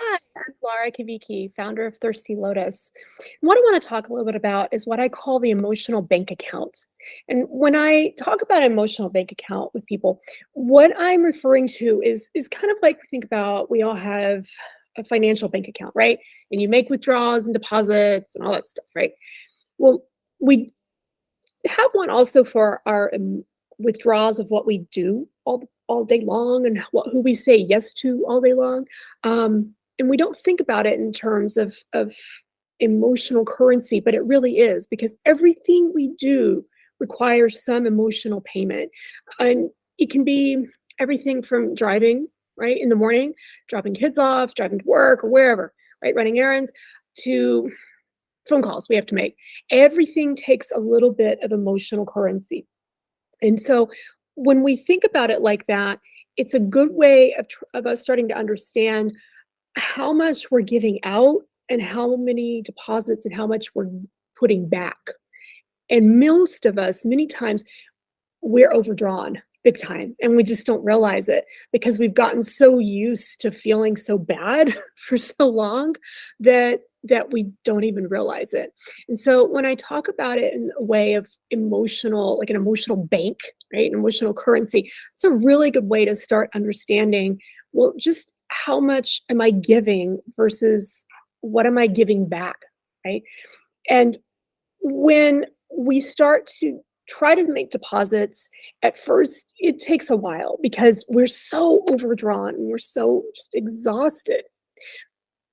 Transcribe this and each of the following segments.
Hi, I'm Laura Cavicchi, founder of Thirsty Lotus. What I want to talk a little bit about is what I call the emotional bank account. And when I talk about emotional bank account with people, what I'm referring to is kind of like we think about we all have a financial bank account, right? And you make withdrawals and deposits and all that stuff, right? Well, we have one also for our withdrawals of what we do all day long and who we say yes to all day long. And we don't think about it in terms of emotional currency, but it really is because everything we do requires some emotional payment. And it can be everything from driving, right, in the morning, dropping kids off, driving to work or wherever, right, running errands, to phone calls we have to make. Everything takes a little bit of emotional currency. And so when we think about it like that, it's a good way of us starting to understand how much we're giving out and how many deposits and how much we're putting back. And most of us, many times, we're overdrawn big time and we just don't realize it because we've gotten so used to feeling so bad for so long that we don't even realize it. And so when I talk about it in a way of emotional, like an emotional bank, right, an emotional currency, it's a really good way to start understanding, well, just how much am I giving versus what am I giving back, right? And when we start to try to make deposits, at first it takes a while because we're so overdrawn and we're so just exhausted.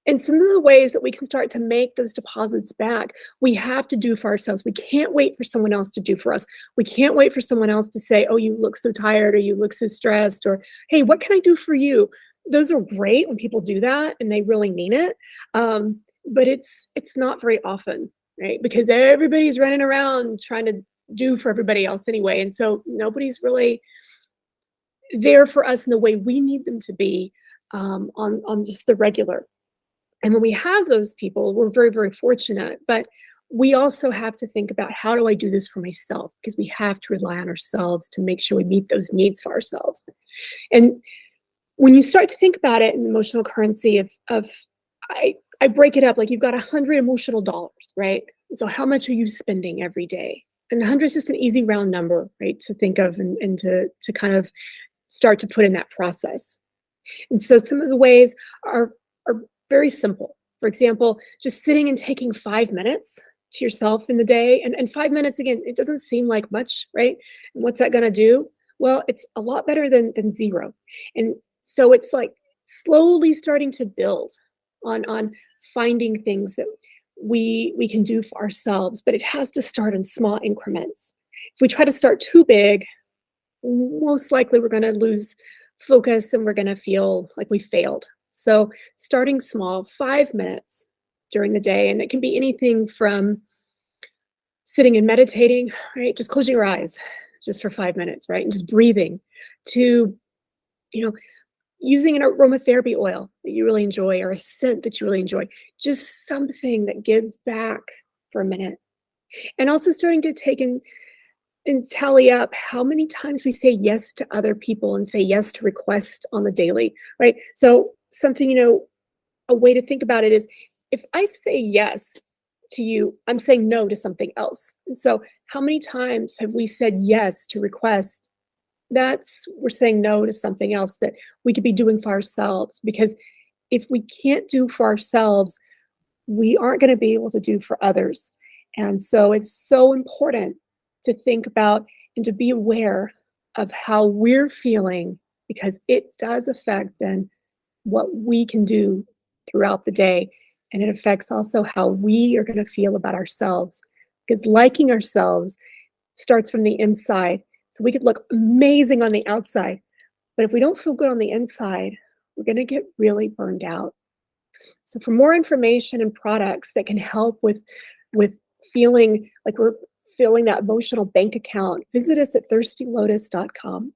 And some of the ways that we can start to make those deposits back, we have to do for ourselves. We can't wait for someone else to do for us. We can't wait for someone else to say, "Oh, you look so tired," or "You look so stressed," or "Hey, what can I do for you?" Those are great when people do that and they really mean it. But it's not very often, right? Because everybody's running around trying to do for everybody else anyway. And so nobody's really there for us in the way we need them to be on just the regular. And when we have those people, we're very, very fortunate. But we also have to think about how do I do this for myself? Because we have to rely on ourselves to make sure we meet those needs for ourselves. And when you start to think about it in emotional currency of I break it up like you've got 100 emotional dollars, right? So how much are you spending every day? And 100 is just an easy round number, right, to think of and to kind of start to put in that process. And so some of the ways are very simple. For example, just sitting and taking 5 minutes to yourself in the day. And 5 minutes, again, it doesn't seem like much, right? And what's that gonna do? Well, it's a lot better than zero. And so it's like slowly starting to build on finding things that we can do for ourselves, but it has to start in small increments. If we try to start too big, most likely we're gonna lose focus and we're gonna feel like we failed. So starting small, 5 minutes during the day, and it can be anything from sitting and meditating, right? Just closing your eyes just for 5 minutes, right? And just breathing to, you know, using an aromatherapy oil that you really enjoy or a scent that you really enjoy, just something that gives back for a minute. And also starting to take and tally up how many times we say yes to other people and say yes to requests on the daily, right? So something, a way to think about it is if I say yes to you, I'm saying no to something else. And so how many times have we said yes to requests? That's we're saying no to something else that we could be doing for ourselves because if we can't do for ourselves, we aren't going to be able to do for others. And so it's so important to think about and to be aware of how we're feeling because it does affect then what we can do throughout the day. And it affects also how we are going to feel about ourselves because liking ourselves starts from the inside. So we could look amazing on the outside, but if we don't feel good on the inside, we're going to get really burned out. So for more information and products that can help with feeling like we're filling that emotional bank account, visit us at thirstylotus.com.